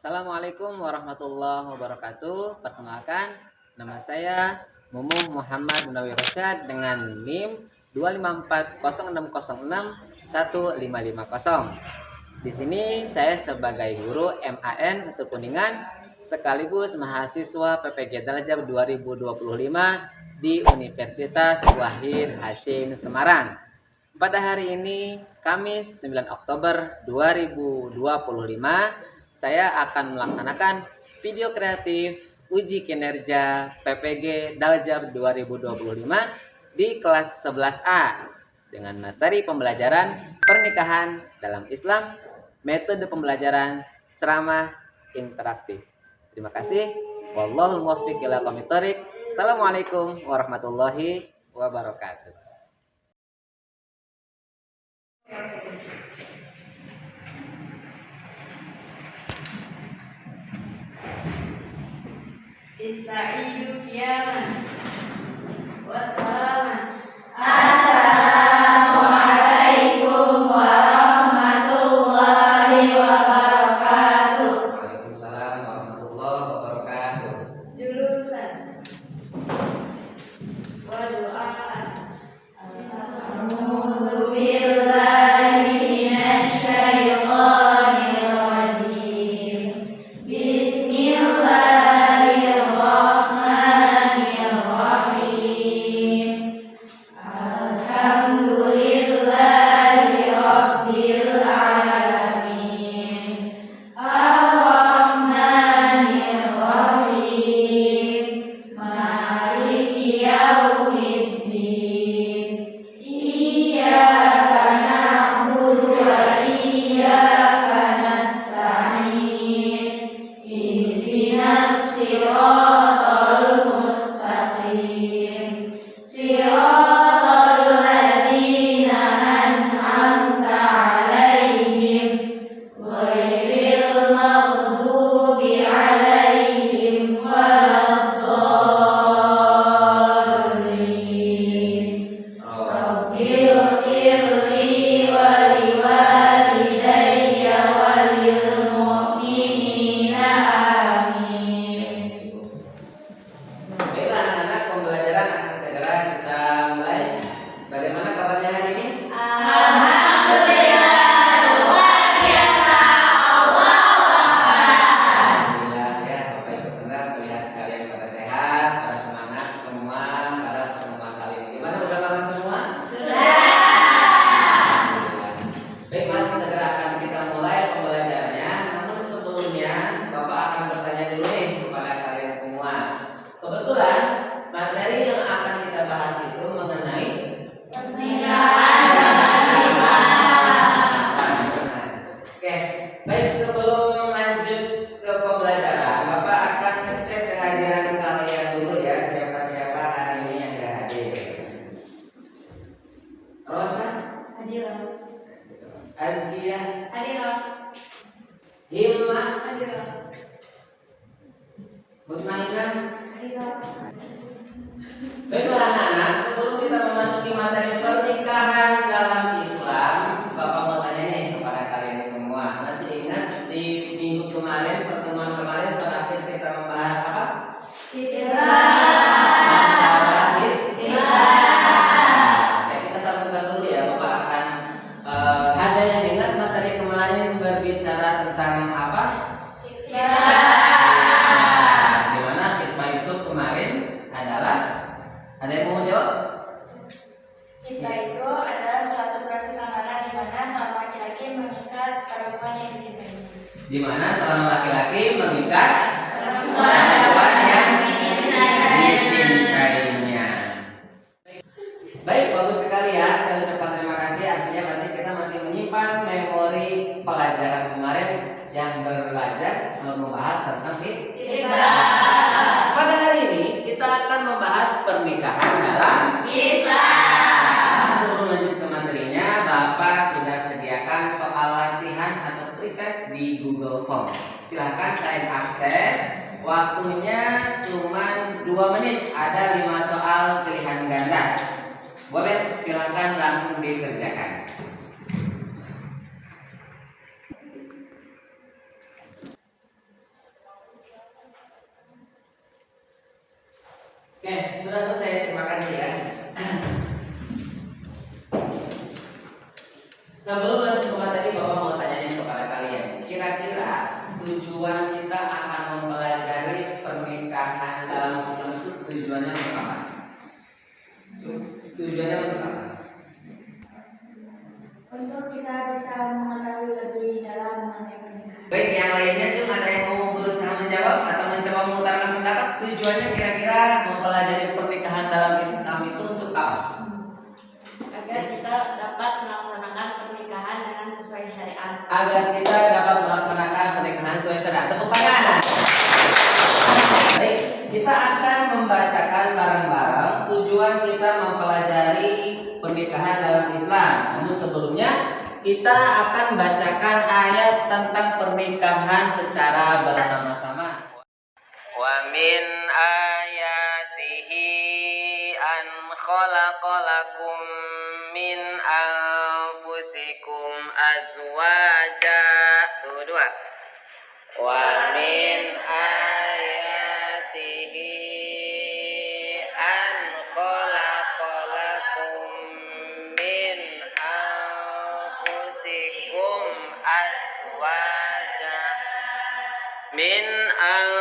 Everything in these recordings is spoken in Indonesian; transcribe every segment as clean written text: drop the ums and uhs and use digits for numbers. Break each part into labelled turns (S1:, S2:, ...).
S1: Assalamualaikum warahmatullahi wabarakatuh. Perkenalkan, nama saya Mumu Muhammad Munawi Rosyad dengan NIM 25406061550. Di sini saya sebagai guru MAN 1 Kuningan sekaligus mahasiswa PPG Dalajab 2025 di Universitas Wahid Hasyim Semarang. Pada hari ini, Kamis 9 Oktober 2025, saya akan melaksanakan video kreatif uji kinerja PPG Dalajab 2025 di kelas 11A dengan materi pembelajaran pernikahan dalam Islam, metode pembelajaran ceramah interaktif. Terima kasih. Wallahul muwaffiq ila aqwamit thoriq. Assalamualaikum warahmatullahi wabarakatuh.
S2: Istaidu qiyaman wassalaman.
S3: Assalamualaikum warahmatullahi wabarakatuh.
S1: Waalaikumsalam warahmatullahi wabarakatuh.
S2: Julusan wa doa.
S3: A'udzu billahi minasy syaithanir rajim. Bismillahirrahmanirrahim. Alhamdulillahi rabbil alamin. Ar-Rahmanir Rahim. Maliki yaumiddin. Iyyaka na'budu wa iyyaka nasta'in. Ihdinas siratal mustaqim. Siratal ladzina an'amta 'alaihim ghairil maghdubi 'alaihim waladdallin. Rabbighfirli wa liwalidayya wa lil mu'minina amin.
S1: Baiklah anak-anak, pembelajaran akan segera kita mulai. Bagaimana kabarnya hari ini?
S3: Alhamdulillah luar biasa.
S1: Alhamdulillah ya, Bapak Ibu senang melihat kalian pada sehat, pada semangat semua pada pertemuan kali ini. Gimana, udah makan semua?
S3: Sudah.
S1: Alhamdulillah. Baik, mari segera akan kita mulai pembelajarannya. Namun sebelumnya Bapak akan bertanya dulu nih kepada kalian semua. Kebetulan materi yang akan kita bahas itu mengenai
S3: Pernikahan dalam Islam.
S1: Oke, baik, sebelum lanjut ke pembelajaran, Bapak akan ngecek kehadiran kalian dulu ya, siapa-siapa hari ini yang gak hadir. Rosa,
S2: Hadirat.
S1: Azkia,
S2: Hadirat.
S1: Hilma,
S2: Hadirat.
S1: Mutmainah.
S2: Hadirat.
S1: Baiklah anak-anak, sebelum kita memasuki materi pernikahan dalam Islam, Bapak mau tanya nih kepada kalian semua. Masih ingat di minggu kemarin, pertemuan kemarin terakhir kita membahas apa? Masalah ya, kita sambungkan dulu ya. Bapak akan ada yang ingat materi kemarin berbicara tentang apa? Nah, di mana khitbah itu kemarin adalah, ada yang mau jawab?
S2: Khitbah itu adalah suatu proses lamaran di mana seorang laki-laki mengikat perempuan yang dicintainya.
S1: Di mana seorang laki-laki mengikat
S3: Perempuan
S1: yang
S3: dicintainya.
S1: dicintainya. Baik, bagus sekali ya. Saya ucapkan terima kasih. Artinya berarti kita masih menyimpan memori pelajaran kemarin yang belajar membahas tentang
S3: Khitbah.
S1: Pada hari ini kita akan membahas pernikahan dalam
S3: Islam.
S1: Sebelum lanjut ke materinya, Bapak sudah sediakan soal latihan atau pretest di Google Form. Silahkan kalian akses. Waktunya cuma 2 menit. Ada 5 soal pilihan ganda. Boleh, silahkan langsung dikerjakan. Oke, sudah selesai. Terima kasih ya. Sebelum lanjut ke materi, Bapak mau tanya kepada kalian. Kira-kira tujuan kita akan mempelajari pernikahan dalam Islam itu tujuannya untuk apa? Tujuannya untuk apa?
S2: Untuk kita bisa mengetahui lebih dalam mengenai pernikahan.
S1: Baik, yang lainnya tuh ada yang mau berusaha menjawab atau mencoba mengutarakan pendapat? Tujuannya kira-kira mempelajari pernikahan dalam Islam itu untuk apa?
S3: Agar kita dapat melaksanakan pernikahan dengan sesuai syariat.
S1: Agar kita dapat melaksanakan pernikahan sesuai syariat. Tepuk tangan. Baik, kita akan membacakan bareng-bareng tujuan kita mempelajari pernikahan dalam Islam. Namun sebelumnya kita akan bacakan ayat tentang pernikahan secara bersama-sama. Wa min ayatihi an khalaqalakum min anfusikum azwaja. Tuh dua. Wa min ayatihi an khalaqalakum min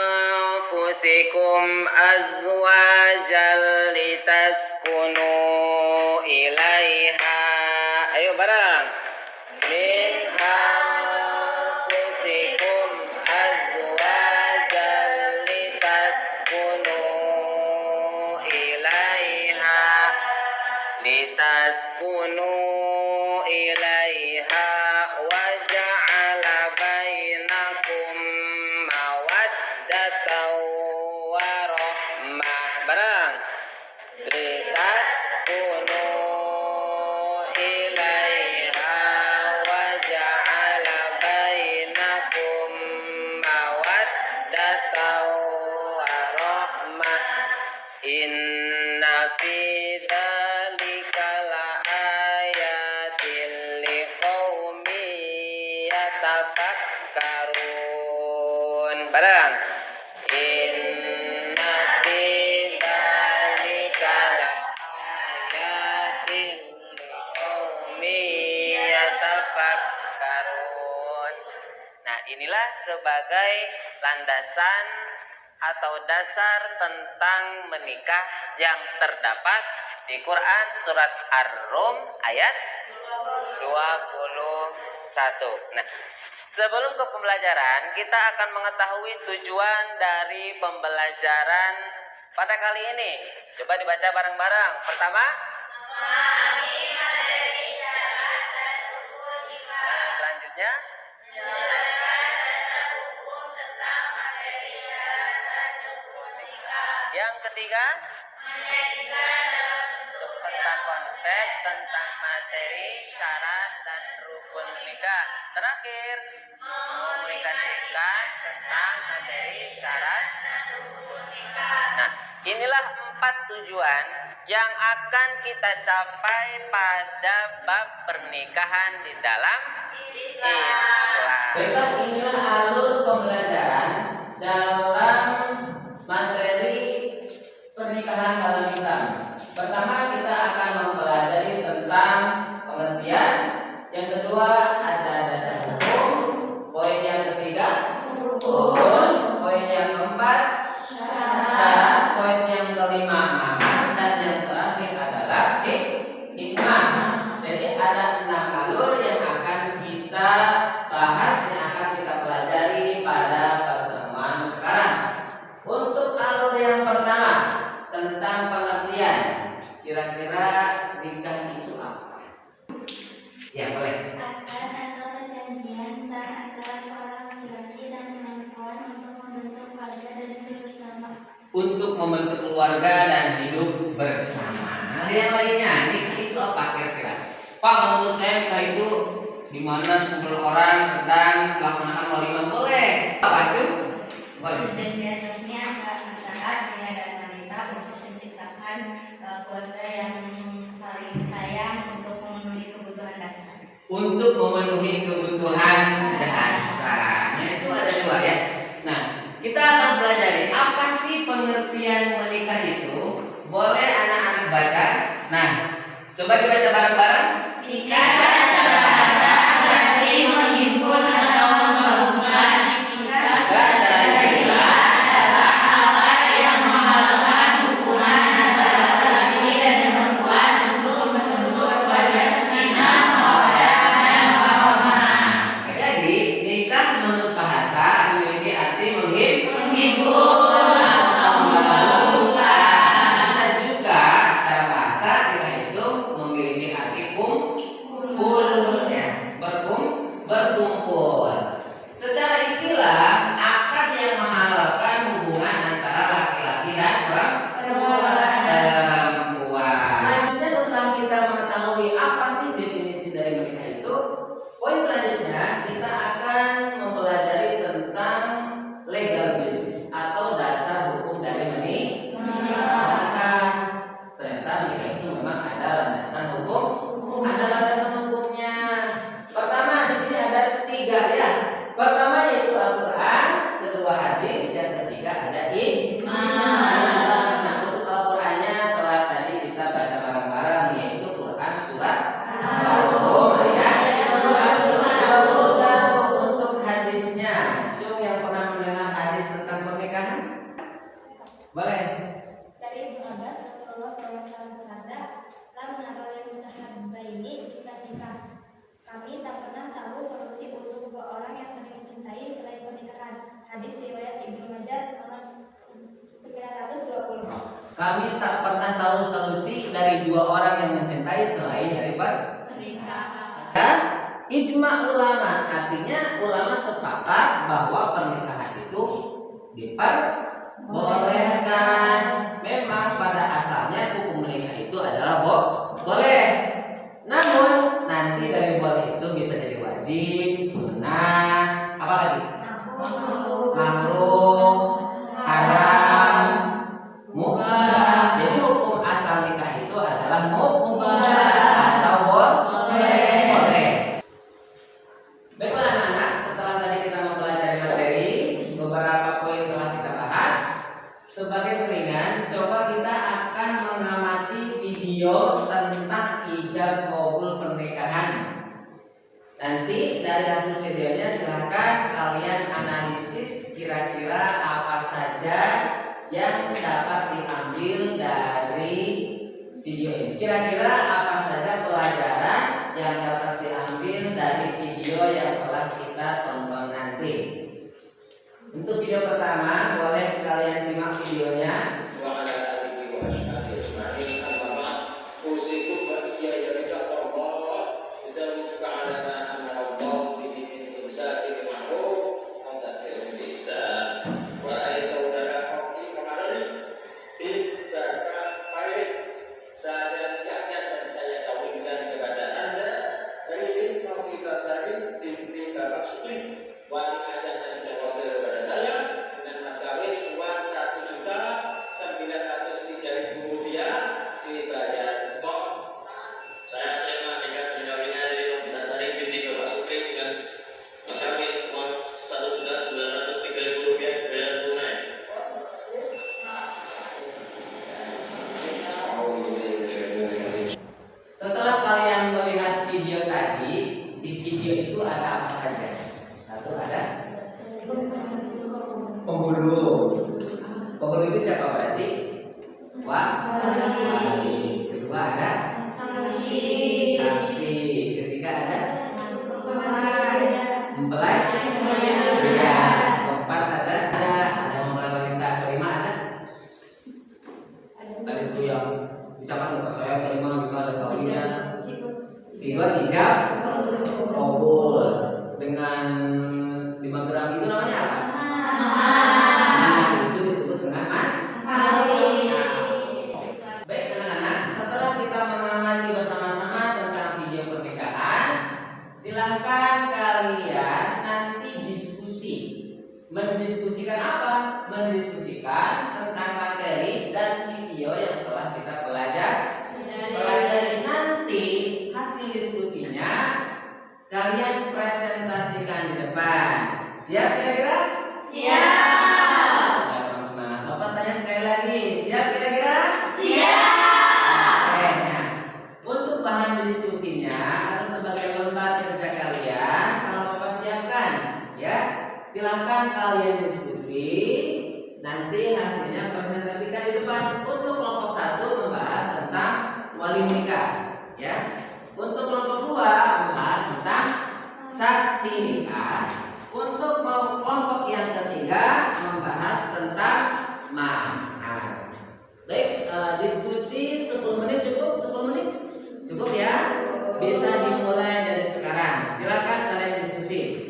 S1: anfusikum azwaja litaskunu ilaiha. Ayo bareng. Min anfusikum azwajan litaskunu ilaiha wa ja'ala bainakum mawaddatan wa rahmah. Bareng. Litaskunu ilaiha wa ja'ala bainakum mawaddatan wa rahmah. Inna fi dzalika laayatin liqaumin yatafakkarun. Bareng. Inna fi dzalika laayatin liqaumin yatafakkarun. Nah, inilah sebagai landasan atau dasar tentang menikah yang terdapat di Quran surat Ar-Rum ayat 21. Nah, sebelum ke pembelajaran, kita akan mengetahui tujuan dari pembelajaran pada kali ini. Coba dibaca bareng-bareng. Pertama, nah, selanjutnya yang ketiga, tentang konsep tentang materi, syarat, dan rukun nikah. Terakhir, komunikasikan tentang materi, syarat, dan rukun nikah. Nah, inilah 4 tujuan yang akan kita capai pada bab pernikahan di dalam Islam. Baiklah, inilah alur pembelajaran dalam materi pernikahan dalam Islam. Pertama, kita akan mempelajari tentang pengertian. Yang kedua, ada dasar hukum. Poin yang ketiga, rukun. Poin yang keempat, syarat. Poin yang kelima, mahar. Dan yang terakhir adalah hikmah. Jadi ada 6 alur yang akan kita bahas, yang akan kita pelajari pada pertemuan sekarang. Untuk alur yang pertama tentang pengertian, kira-kira nikah itu apa? Ya, boleh.
S2: Akad atau perjanjian sah antara seorang laki-laki dan perempuan untuk membentuk keluarga dan hidup bersama.
S1: Untuk membentuk keluarga dan hidup bersama. Nah, yang lainnya, nikah itu apa kira-kira? Pak, menurut saya nikah itu di mana 10 orang sedang melaksanakan walimah. Boleh. Apa itu? Boleh.
S3: Perjanjian resmi antara pria dan wanita untuk menciptakan keluarga yang saling sayang untuk memenuhi kebutuhan dasar.
S1: Untuk memenuhi kebutuhan dasar. Nah, itu ada 2 ya. Nah, kita akan pelajari apa sih pengertian menikah itu. Boleh anak-anak baca? Nah, coba dibaca bareng-bareng.
S3: Jika baca bahasa berarti menghimpun atau menggabungkan. Jika baca sila adalah hal yang menghalalkan hubungan antara laki-laki dan perempuan untuk membentuk wajah sakinah, mawaddah, dan warahmah.
S1: Jadi, nikah menurut bahasa memiliki arti
S3: Menghimpun atau menggabungkan.
S1: Bisa juga secara bahasa nikah itu memiliki arti kumpul, ya, berkumpul. Secara istilah, akad yang menghalalkan hubungan antara laki-laki dan perempuan. Selanjutnya setelah kita mengetahui apa sih definisi dari menikah itu, poin selanjutnya kita akan mempelajari tentang legal basis atau dasar hukum dari menikah. Ternyata menikah itu memang ada landasan hukum, ada landasan hukumnya. Pertama di sini ada 3 ya. Pertama yaitu Al-Quran, kedua hadis, yang ketiga ada ijma. Nah, untuk Al-Qurannya telah tadi kita baca bareng-bareng, yaitu Quran surat Al-Rum ayat 21. Untuk hadisnya, Cung yang pernah mendengar hadis tentang pernikahan? Boleh.
S2: Dari Ibnu Abbas, Rasulullah SAW bersabda, "Lam narawil mutahabbaini kita nikah." Kami tak pernah tahu solusi untuk 2 orang yang saling mencintai selain pernikahan. Hadis riwayat Ibnu Majah nomor 920.
S1: Kami tak pernah tahu solusi dari 2 orang yang mencintai selain dari
S3: Pernikahan.
S1: ijma ulama, artinya ulama sepakat bahwa pernikahan itu diperbolehkan. Memang pada asalnya hukum menikah itu adalah boleh. Namun nanti dari boleh itu bisa jadi wajib, sunnah, apa lagi? Makruh, haram, mubah. Jadi hukum asal nikah itu adalah mubah atau boleh. Baiklah anak-anak, setelah tadi kita mempelajari materi, beberapa poin telah kita bahas. Sebagai selingan, coba kita akan mengamati video tentang ijab qabul pernikahan. Nanti dari hasil videonya silahkan kalian analisis kira-kira apa saja yang dapat diambil dari video ini. Kira-kira apa saja pelajaran yang dapat diambil dari video yang telah kita tonton nanti. Untuk video pertama, boleh kalian simak videonya. Setelah kalian melihat video tadi, di video itu ada apa saja? Satu ada pemburu. Pemburu itu siapa berarti? Wali. Kedua ada saksi. Ketiga ada mempelai. Ya. Keempat ada mempelai wanita. Kelima ada. Tadi itu yang ucapan untuk saya terima juga ada kawinnya. Siwat ijab qabul dengan 5 gram itu namanya apa? Nah, itu disebut dengan mas. Baik anak-anak, setelah kita mengamati bersama-sama tentang video pernikahan, silahkan kalian nanti diskusi. Mendiskusikan apa? Mendiskusikan tentang materi dan video yang telah kita pelajari. Nanti hasil diskusinya kalian presentasikan di depan. Siap kira-kira?
S3: Siap.
S1: Ya, semangat. Bapak tanya sekali lagi. Siap kira-kira?
S3: Siap.
S1: ya. Silahkan kalian diskusi, nanti hasilnya presentasikan di depan. Untuk kelompok 1 membahas tentang wali nikah, ya. Untuk kelompok 2 membahas tentang saksi nikah. Untuk kelompok yang ketiga membahas tentang mahar. Baik, diskusi 10 menit cukup? 10 menit? Cukup ya? Bisa dimulai dari sekarang. Silakan kalian diskusi.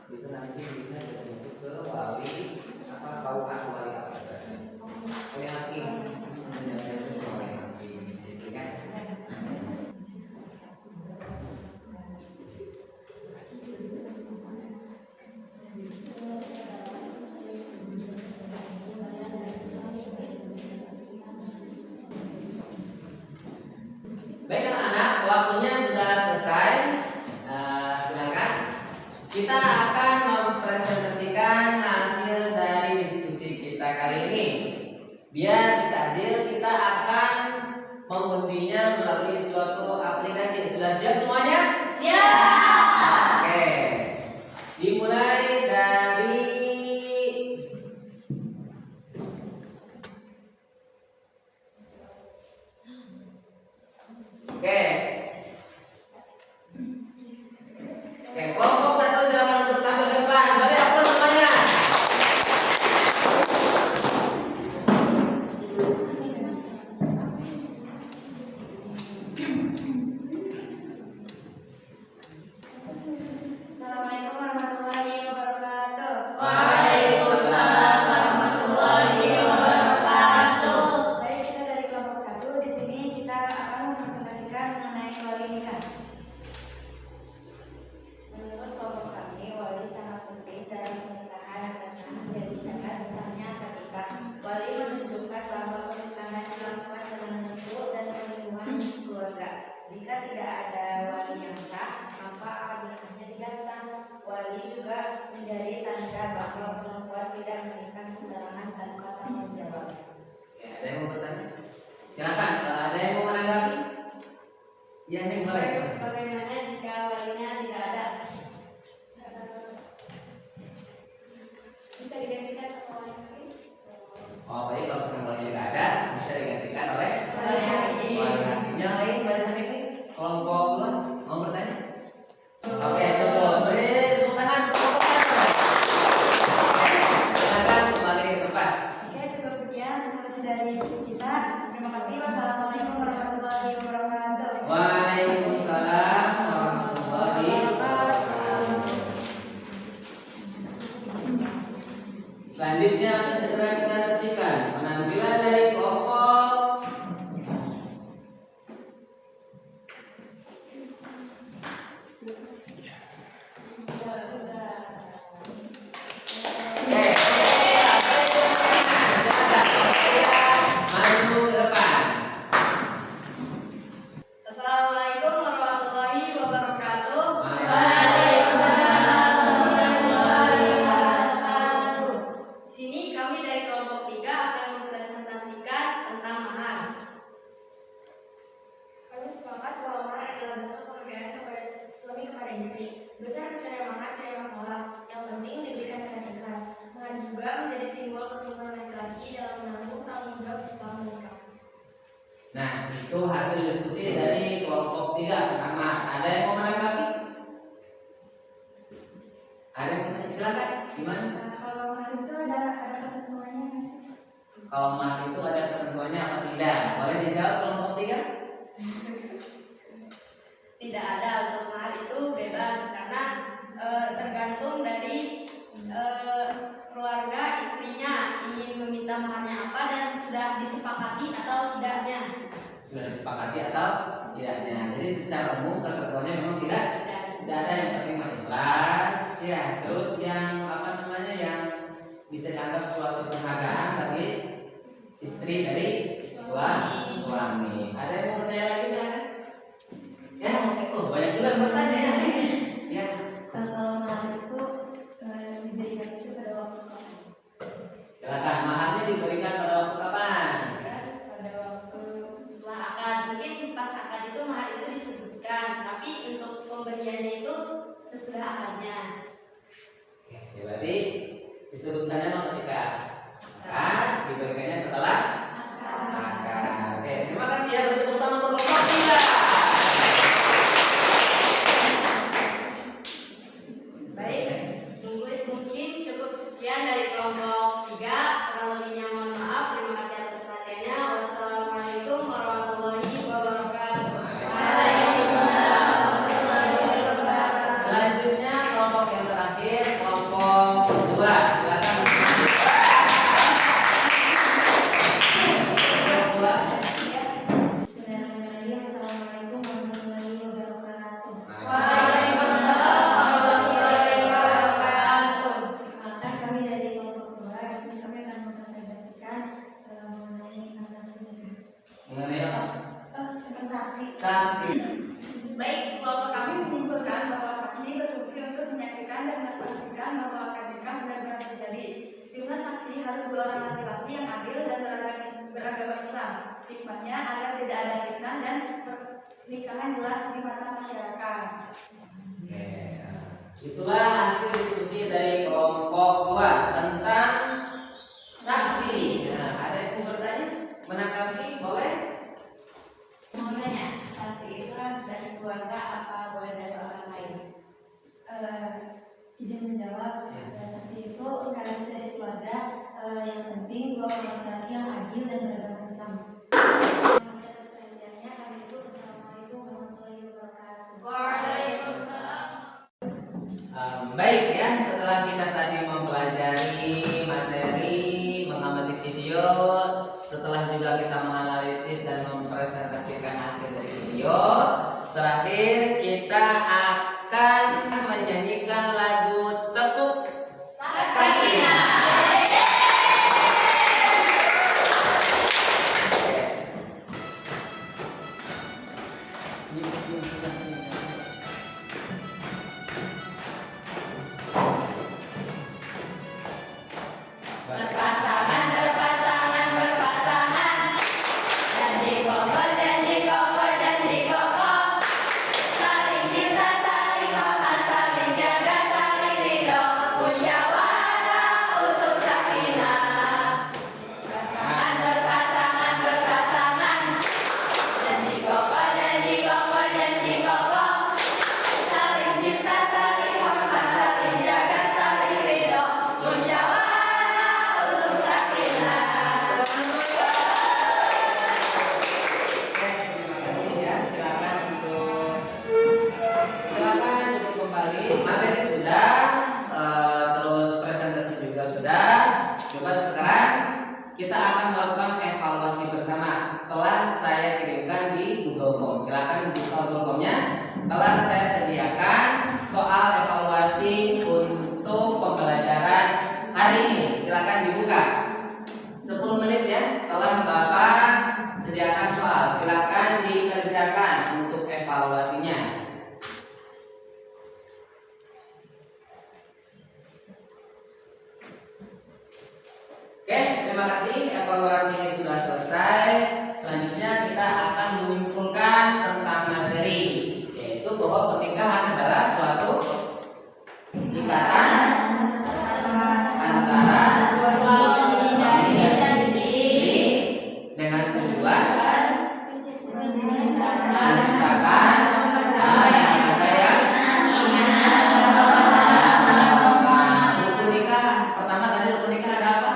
S1: Itu nanti bisa dibentuk ke wali apa KUA wali apa wali hakim wali hakim gitu kan. Baik anak-anak, waktunya sudah selesai. Silakan. Kita akan mempresentasikan hasil dari diskusi kita kali ini. Biar kita adil, kita akan mengundinya melalui suatu aplikasi. Sudah siap semuanya?
S3: Siap.
S1: Oke. Dimulai dari Oke, kelompok 1 silakan untuk tampil ke depan. Beri aplaus semuanya.
S2: Assalamualaikum warahmatullahi wabarakatuh.
S3: Waalaikumsalam warahmatullahi wabarakatuh.
S2: Baik, kita dari kelompok 1 di sini kita akan mempresentasikan mengenai wali nikah. Menurut kelompok kami, wali sangat penting dalam pernikahan karena menjadi syarat besarnya ketika wali menunjukkan bahwa pernikahan dilakukan dengan restu dan perlindungan keluarga. Jika tidak ada wali yang sah, maka akad nikahnya tidak sah. Wali juga menjadi tanda bahwa perempuan tidak menikah sembarangan tanpa tanggung jawab.
S1: Ya, ada yang mau bertanya? Silakan. Ada yang mau menanggapi? Ya, nih boleh.
S2: Bagaimana jika walinya tidak ada? Bisa digantikan sama wali lain?
S1: Oh, baik, kalau sekarang walinya nggak ada, bisa digantikan oleh
S3: Wali hakim.
S1: wali hakimnya lain. Barisan ini kelompok 2 mau bertanya? Oke, cukup. Beri tepuk tangan untuk kelompok 1. Silakan kembali ke tempat.
S2: Oke, cukup sekian diskusi dari kita. Terima kasih. Wassalamualaikum warahmatullahi wabarakatuh.
S1: Waalaikumsalam warahmatullahi wabarakatuh. Selanjutnya akan segera kita saksikan penampilan dari kelompok Oke. Maju ke depan.
S3: Assalamualaikum warahmatullahi wabarakatuh.
S1: Waalaikumsalam
S3: warahmatullahi wabarakatuh. Sini kami dari kelompok 3 akan mempresentasikan tentang mahar.
S2: Kami sepakat bahwa mahar adalah bentuk penghargaan kepada suami kepada istri. Besar kecilnya mahar tidak masalah. Yang penting diberikan dengan ikhlas. Mahar juga menjadi simbol kesungguhan laki-laki dalam menanggung tanggung jawab setelah menikah.
S1: Nah, itu hasil diskusi dari kelompok 3 tentang mahar. Ada yang mau menanggapi? Ada yang mau bertanya? Silakan. Gimana?
S2: Kalau mahar itu ada ketentuannya.
S1: Kalau mahar itu ada ketentuannya apa tidak? Boleh dijawab kelompok 3?
S3: Tidak ada, untuk mahar itu bebas karena tergantung dari sudah disepakati atau tidaknya.
S1: Sudah disepakati atau tidaknya. Jadi secara umum ketentuannya memang tidak ada yang penting ikhlas ya. Terus yang apa namanya yang bisa dianggap suatu penghargaan bagi istri dari suami. Ada yang mau bertanya lagi silakan? Ya, banyak juga yang bertanya ya. Ya.
S3: Kalau mahar itu diberikan itu pada waktu kapan?
S1: Silakan, maharnya diberikan pada waktu kapan?
S3: Pada waktu setelah akad. Mungkin pas akad itu mahar itu disebutkan, tapi untuk pemberiannya itu sesudah akadnya.
S1: Ya, berarti disebutkannya memang ketika akad, diberikannya setelah akad. Oke, terima kasih ya. Tepuk tangan untuk kelompok 3.
S3: Baik, mungkin cukup sekian dari kelompok 3. Kurang lebihnya mohon maaf. Terima kasih atas perhatiannya. Wassalamualaikum warahmatullahi wabarakatuh. Waalaikumsalam warahmatullahi wabarakatuh.
S1: Selanjutnya kelompok yang terakhir, kelompok 2. Silakan.
S2: Bismillahirrahmanirrahim. Assalamualaikum warahmatullahi wabarakatuh.
S3: Waalaikumsalam warahmatullahi wabarakatuh.
S2: Perkenalkan, kami dari kelompok 2. Di sini kami akan mempresentasikan mengenai transaksi nikah.
S1: Mengenai apa?
S2: Transaksi.
S1: Saksi.
S4: Baik, kelompok kami menyimpulkan bahwa saksi berfungsi untuk menyaksikan dan memastikan bahwa akad nikah benar-benar terjadi. Di mana saksi harus dua orang laki-laki yang adil dan beragama Islam. Hikmahnya agar tidak ada fitnah dan pernikahan jelas di mata masyarakat.
S1: Oke, itulah hasil diskusi dari kelompok 2 tentang saksi. Nah, ada yang mau bertanya? Menanggapi boleh?
S3: Semuanya saksi itu harus dari keluarga atau boleh dari orang lain?
S2: Izin menjawab,
S1: Ya.
S2: saksi itu harus dari keluarga, yang penting dua orang laki-laki yang adil dan beragama Islam. Selanjutnya kami itu Assalamualaikum warahmatullahi wabarakatuh.
S3: Waalaikumsalam.
S1: Baik ya, setelah kita tadi mempelajari materi, mengamati video, setelah juga kita menganalisis dan mempresentasikan hasil dari video, terakhir kita akan menyanyikan lagu Tepuk Sakinah.
S3: Berpasangan, berpasangan, berpasangan. Janji kokoh, janji kokoh, janji kokoh. Saling cinta, saling hormat, saling jaga, saling ridho. Musyawarah untuk sakinah. Berpasangan, berpasangan, berpasangan. Janji kokoh, janji kokoh, janji kokoh. Saling cinta, saling hormat, saling jaga, saling ridho. Musyawarah untuk sakinah.
S1: Oke, terima kasih ya. Silakan duduk kembali. Materi sudah, terus presentasi juga sudah. Coba sekarang kita akan melakukan evaluasi bersama. Telah saya kirimkan di Google Form. Silakan buka Google Form-nya. Telah saya sediakan soal evaluasi untuk pembelajaran hari ini. Silakan dibuka. 10 menit ya. Telah Bapak sediakan soal. Silakan dikerjakan untuk evaluasinya. Oke, terima kasih. Evaluasi sudah selesai. Selanjutnya kita akan menyimpulkan tentang materi, yaitu bahwa pernikahan adalah suatu ikatan antara suami dan istri dengan tujuan menciptakan keluarga yang rukun nikah. Pertama tadi rukun nikah ada apa?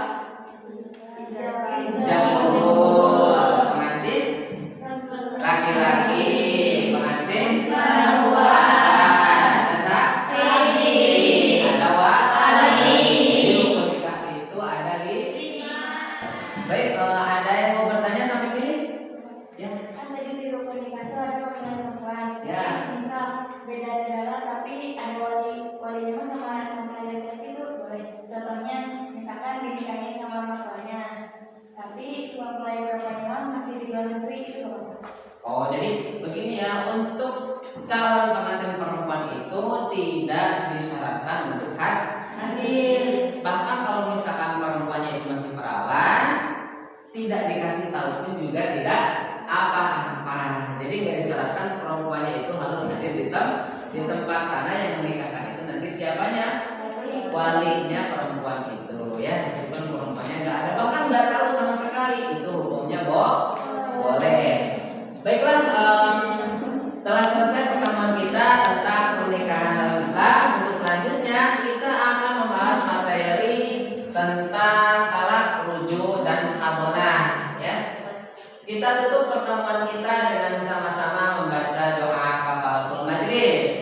S1: Ijab kabul, pengantin tidak disyaratkan untuk hadir. Bahkan kalau misalkan perempuannya itu masih perawan, tidak dikasih tahu pun juga tidak apa-apa. Jadi nggak disyaratkan perempuannya itu harus hadir di tempat, karena yang menikahkan itu nanti siapanya? Walinya perempuan itu, ya. Meskipun perempuannya nggak ada, bahkan nggak tahu sama sekali, itu hukumnya boleh. Baiklah, telah selesai pertemuan kita tentang pernikahan dalam Islam. Untuk selanjutnya kita akan membahas materi tentang talak, rujuk, dan hadonah, ya. Kita tutup pertemuan kita dengan sama-sama membaca doa kafaratul majlis.